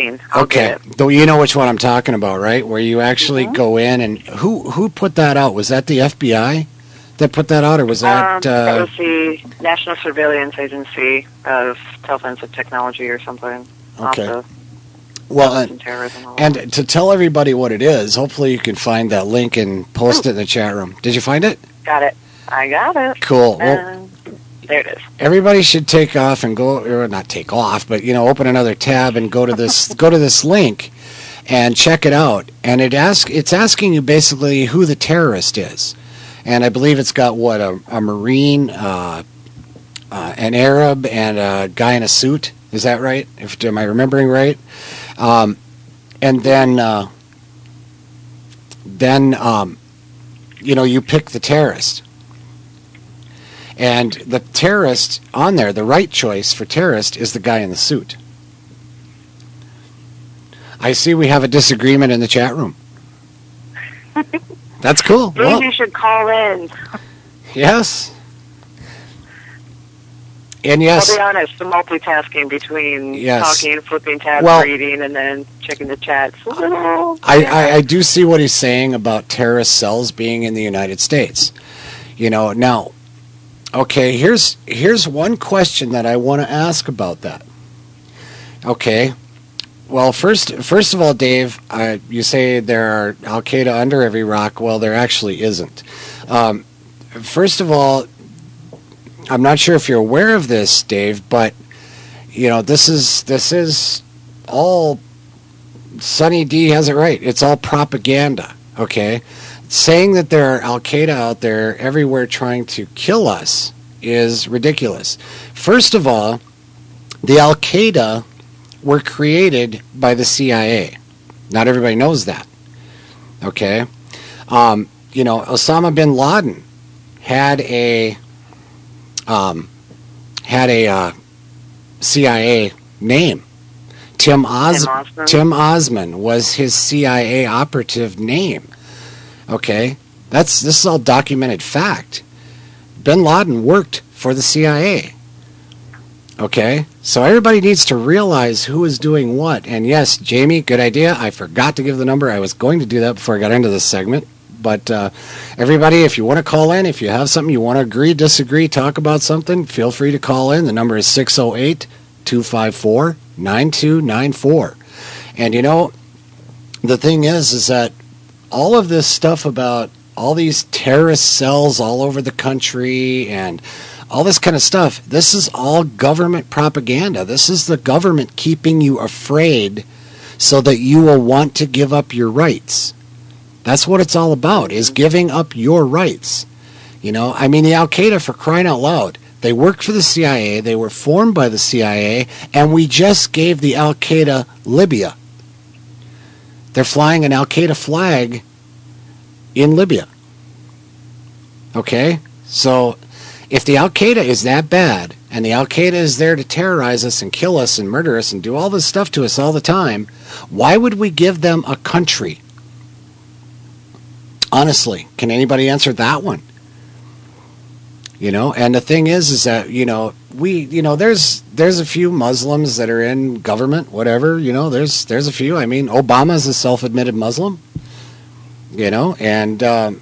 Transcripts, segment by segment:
I'll Okay, get it. though you know which one I'm talking about, right? Where you actually go in and who put that out? Was that the FBI that put that out, or was that? That was the National Surveillance Agency of Offensive Technology or something. Okay. Well, and to tell everybody what it is, hopefully you can find that link and post it in the chat room. Did you find it? Got it. I got it. Cool. Well, there it is. Everybody should take off and go, or not take off, but open another tab and go to this go to this link and check it out. And it's asking you basically who the terrorist is. And I believe it's got what a Marine, an Arab, and a guy in a suit. Is that right? Am I remembering right? And then you pick the terrorist. And the terrorist on there, the right choice for terrorist is the guy in the suit. I see we have a disagreement in the chat room. That's cool. Maybe you should call in. Yes. And yes. I'll be honest, the multitasking between talking, flipping tabs, reading, and then checking the chat. I do see what he's saying about terrorist cells being in the United States. Now, okay, here's one question that I want to ask about that. Okay. Well, first of all, Dave, you say there are Al-Qaeda under every rock. Well, there actually isn't. First of all, I'm not sure if you're aware of this, Dave, but this is all Sonny D has it right. It's all propaganda, okay? Saying that there are Al-Qaeda out there everywhere trying to kill us is ridiculous. First of all, the Al-Qaeda were created by the CIA. Not everybody knows that, okay? Osama bin Laden had a CIA name. Tim Osman was his CIA operative name. Okay, this is all documented fact. Bin Laden worked for the CIA. Okay, so everybody needs to realize who is doing what. And yes, Jamie, good idea. I forgot to give the number. I was going to do that before I got into this segment. But everybody, if you want to call in, if you have something you want to agree, disagree, talk about something, feel free to call in. The number is 608-254-9294. And the thing is that all of this stuff about all these terrorist cells all over the country and all this kind of stuff, this is all government propaganda. This is the government keeping you afraid so that you will want to give up your rights. That's what it's all about, is giving up your rights. The Al-Qaeda, for crying out loud, they worked for the CIA, they were formed by the CIA, and we just gave the Al-Qaeda Libya. They're flying an Al-Qaeda flag in Libya. Okay? So, if the Al-Qaeda is that bad, and the Al-Qaeda is there to terrorize us and kill us and murder us and do all this stuff to us all the time, why would we give them a country? Honestly, can anybody answer that one? And the thing is that, there's a few Muslims that are in government, whatever, there's a few. I mean, Obama's a self-admitted Muslim, and I'm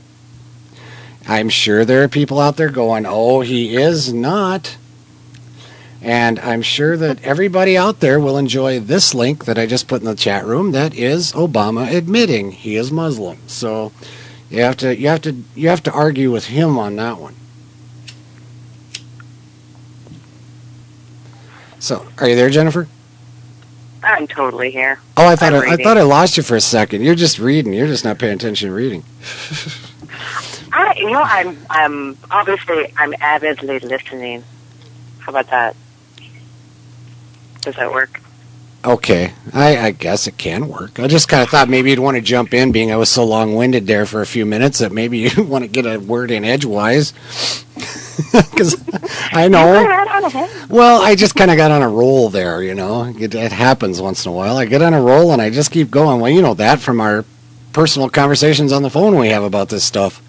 sure there are people out there going, oh, he is not. And I'm sure that everybody out there will enjoy this link that I just put in the chat room. That is Obama admitting he is Muslim. So you have to argue with him on that one. So, are you there, Jennifer? I'm totally here. Oh, I thought I lost you for a second. You're just reading. You're just not paying attention to reading. I'm avidly listening. How about that? Does that work? Okay, I guess it can work. I just kind of thought maybe you'd want to jump in, being I was so long-winded there for a few minutes, that maybe you want to get a word in edgewise. Because I know. Well, I just kind of got on a roll there, It happens once in a while. I get on a roll and I just keep going. Well, you know that from our personal conversations on the phone we have about this stuff.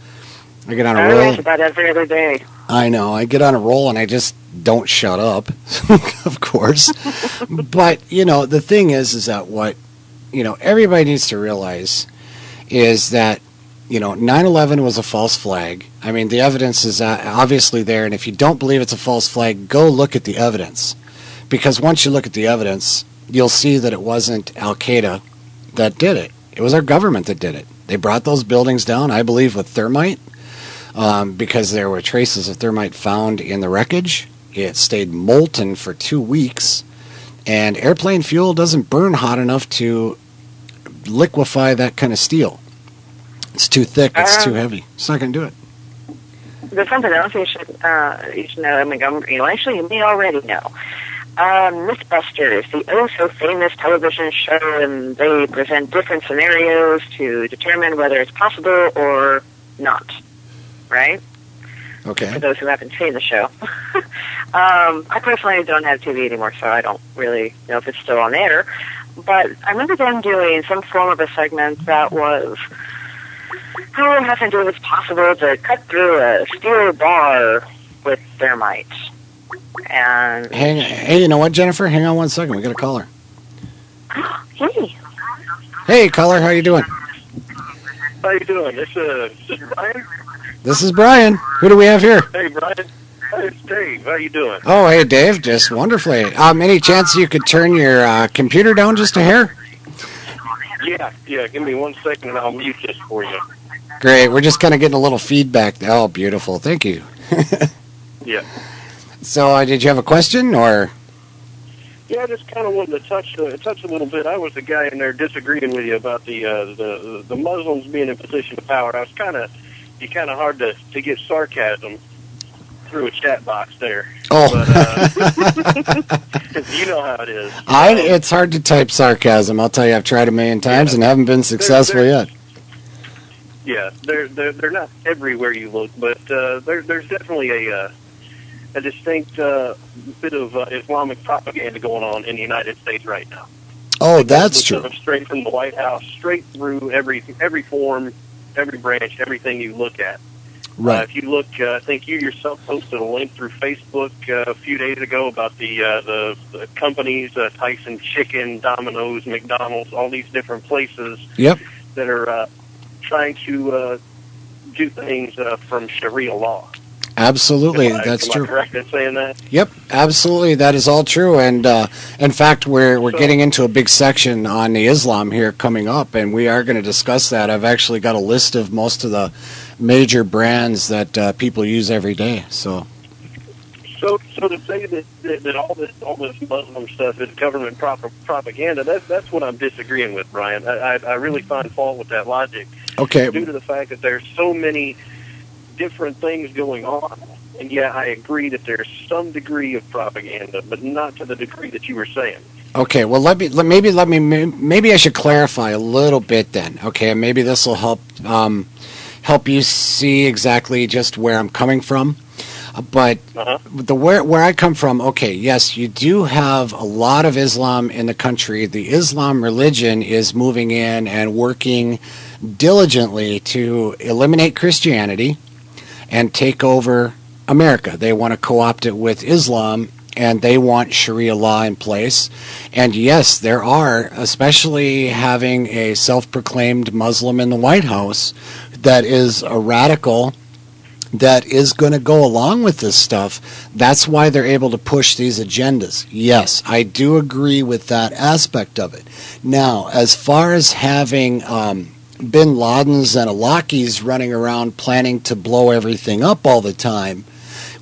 I get on a roll. About every other day. I know. I get on a roll and I just don't shut up, of course. But, the thing is that what, everybody needs to realize is that, 9/11 was a false flag. I mean, the evidence is obviously there, and if you don't believe it's a false flag, go look at the evidence. Because once you look at the evidence, you'll see that it wasn't Al-Qaeda that did it. It was our government that did it. They brought those buildings down, I believe, with thermite, because there were traces of thermite found in the wreckage. It stayed molten for 2 weeks, and airplane fuel doesn't burn hot enough to liquefy that kind of steel. It's too thick, it's too heavy. It's not going to do it. There's something else you should know, Montgomery. Actually, you may already know. Mythbusters, the oh-so-famous television show, and they present different scenarios to determine whether it's possible or not, right? Okay. For those who haven't seen the show. I personally don't have TV anymore, so I don't really know if it's still on air. But I remember them doing some form of a segment that was, having to do with it's possible to cut through a steel bar with thermite. And hey, you know what, Jennifer? Hang on 1 second. We got a caller. Hey. Hey, caller. How you doing? How you doing? This is Brian. This is Brian. Who do we have here? Hey, Brian. Hey, it's Dave. How you doing? Oh, hey, Dave. Just wonderfully. Any chance you could turn your computer down just a hair? Yeah. Give me 1 second and I'll mute this for you. Great. We're just kind of getting a little feedback. Oh, beautiful. Thank you. Yeah. So, did you have a question, or? Yeah, I just kind of wanted to touch a little bit. I was the guy in there disagreeing with you about the Muslims being in position of power. I was kind of hard to get sarcasm through a chat box there. Oh. But, you know how it is. It's hard to type sarcasm. I'll tell you, I've tried a million times and haven't been successful yet. Yeah, they're not everywhere you look, but there's definitely a distinct bit of Islamic propaganda going on in the United States right now. Oh, that's true. Straight from the White House, straight through every form, every branch, everything you look at. Right. If you look, I think you yourself posted a link through Facebook a few days ago about the companies, Tyson Chicken, Domino's, McDonald's, all these different places. Yep. That are trying to do things from Sharia law. Absolutely, that's true. Am I correct in saying that? Yep, absolutely, that is all true. And in fact, we're getting into a big section on the Islam here coming up, and we are going to discuss that. I've actually got a list of most of the major brands that people use every day. So to say that all this Muslim stuff is government propaganda, that's what I'm disagreeing with, Brian. I really find fault with that logic. Okay. Due to the fact that there's so many different things going on, and yeah, I agree that there's some degree of propaganda, but not to the degree that you were saying. Okay, well, maybe I should clarify a little bit then. Okay, maybe this will help you see exactly just where I'm coming from. But where I come from, okay, yes, you do have a lot of Islam in the country. The Islam religion is moving in and working diligently to eliminate Christianity and take over America. They want to co-opt it with Islam, and they want Sharia law in place. And yes, there are, especially having a self-proclaimed Muslim in the White House that is a radical that is going to go along with this stuff. That's why they're able to push these agendas. Yes, I do agree with that aspect of it. Now, as far as having bin Ladens and Alakis running around planning to blow everything up all the time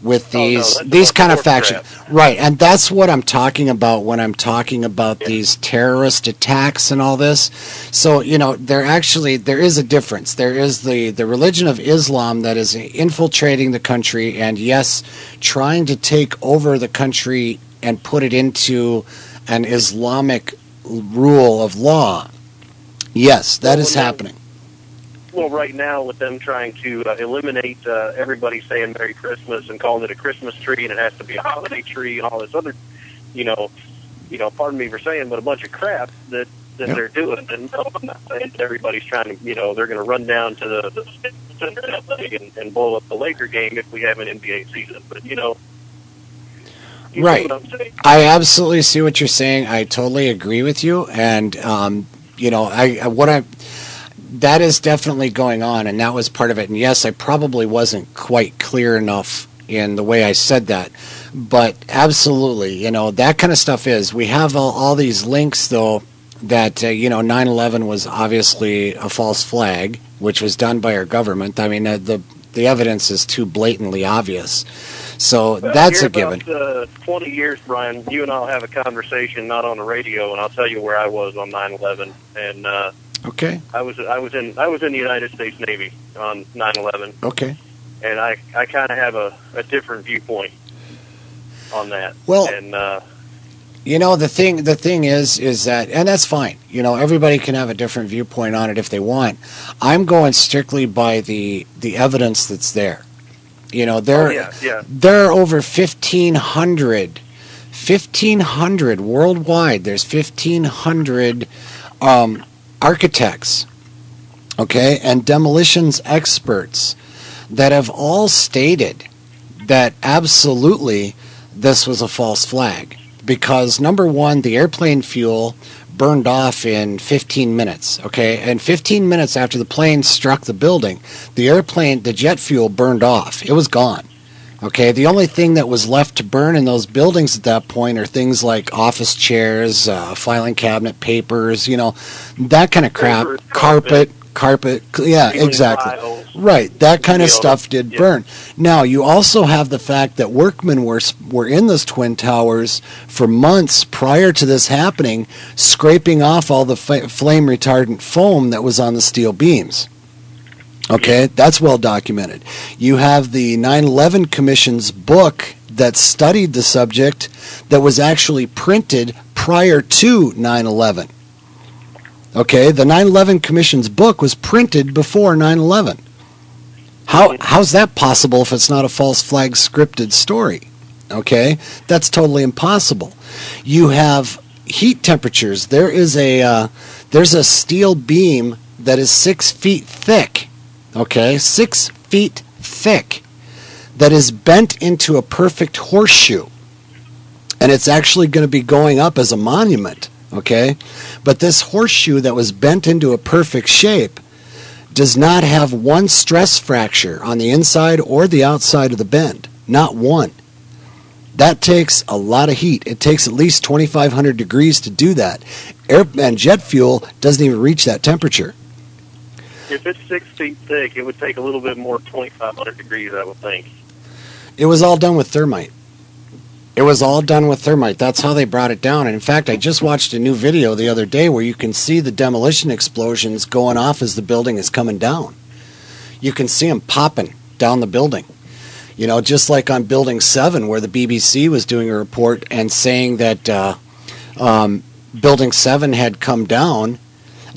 with these kind of factions. Right, and that's what I'm talking about when I'm talking about these terrorist attacks and all this. So, there is a difference. There is the religion of Islam that is infiltrating the country and, yes, trying to take over the country and put it into an Islamic rule of law. Yes, that is happening. Well, right now, with them trying to eliminate everybody saying Merry Christmas and calling it a Christmas tree, and it has to be a holiday tree and all this other, pardon me for saying, but a bunch of crap that they're doing. And no, I'm not saying that everybody's trying to, they're going to run down to the center and blow up the Laker game if we have an NBA season. But, You Right. see what I'm saying? I absolutely see what you're saying. I totally agree with you, and that is definitely going on, and that was part of it. And yes, I probably wasn't quite clear enough in the way I said that, but absolutely, that kind of stuff is. We have all these links, though, that 9/11 was obviously a false flag, which was done by our government. I mean, the evidence is too blatantly obvious. So that's a given. About 20 years, Brian, you and I'll have a conversation, not on the radio, and I'll tell you where I was on 9/11. And okay. I was in the United States Navy on 9/11. Okay. And I kind of have a different viewpoint on that. Well, and the thing is that, and that's fine. Everybody can have a different viewpoint on it if they want. I'm going strictly by the evidence that's there. There are over 1,500 worldwide. There's 1,500 architects, okay, and demolitions experts that have all stated that absolutely this was a false flag. Because, number one, the airplane fuel burned off in 15 minutes, okay? And 15 minutes after the plane struck the building, the jet fuel burned off. It was gone, okay? The only thing that was left to burn in those buildings at that point are things like office chairs, filing cabinet papers, that kind of crap, carpet, yeah, exactly. Right, that kind of stuff did burn. Now, you also have the fact that workmen were in those Twin Towers for months prior to this happening, scraping off all the flame retardant foam that was on the steel beams. Okay, that's well documented. You have the 9/11 Commission's book that studied the subject that was actually printed prior to 9/11. Okay, the 9/11 Commission's book was printed before 9/11. How's that possible if it's not a false flag scripted story? Okay, that's totally impossible. You have heat temperatures. There's a steel beam that is 6 feet thick. Okay, 6 feet thick, that is bent into a perfect horseshoe, and it's actually going to be going up as a monument. Okay, but this horseshoe that was bent into a perfect shape does not have one stress fracture on the inside or the outside of the bend. Not one. That takes a lot of heat. It takes at least 2,500 degrees to do that. Air and jet fuel doesn't even reach that temperature. If it's 6 feet thick, it would take a little bit more, 2,500 degrees, I would think. It was all done with thermite. That's how they brought it down. And in fact, I just watched a new video the other day where you can see the demolition explosions going off as the building is coming down. You can see them popping down the building. Just like on Building 7, where the BBC was doing a report and saying that Building 7 had come down.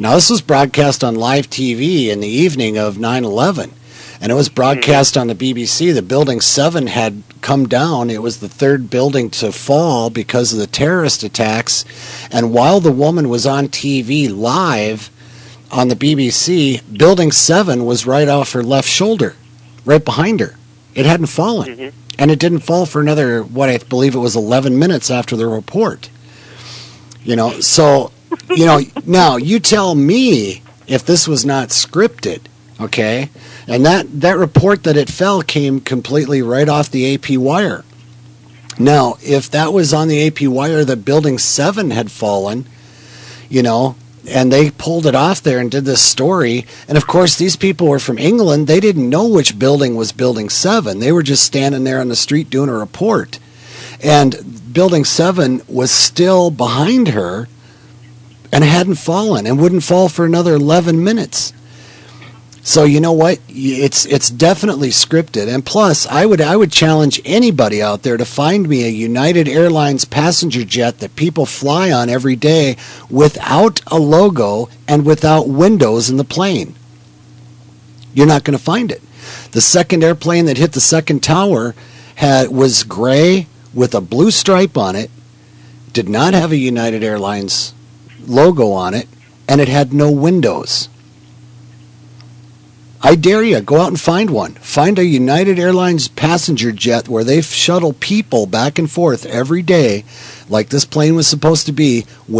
Now, this was broadcast on live TV in the evening of 9/11. And it was broadcast on the BBC. The Building 7 had come down. It was the third building to fall because of the terrorist attacks. And while the woman was on TV live on the BBC, Building 7 was right off her left shoulder, right behind her. It hadn't fallen. Mm-hmm. And it didn't fall for another, what I believe it was 11 minutes after the report. So, now you tell me if this was not scripted, okay? And that report that it fell came completely right off the AP wire. Now, if that was on the AP wire that Building 7 had fallen, and they pulled it off there and did this story, and of course these people were from England, they didn't know which building was Building 7. They were just standing there on the street doing a report. And Building 7 was still behind her and hadn't fallen and wouldn't fall for another 11 minutes. So you know what? It's definitely scripted. And plus, I would challenge anybody out there to find me a United Airlines passenger jet that people fly on every day without a logo and without windows in the plane. You're not going to find it. The second airplane that hit the second tower was gray with a blue stripe on it, did not have a United Airlines logo on it, and it had no windows. I dare you, go out and find one. Find a United Airlines passenger jet where they shuttle people back and forth every day, like this plane was supposed to be, with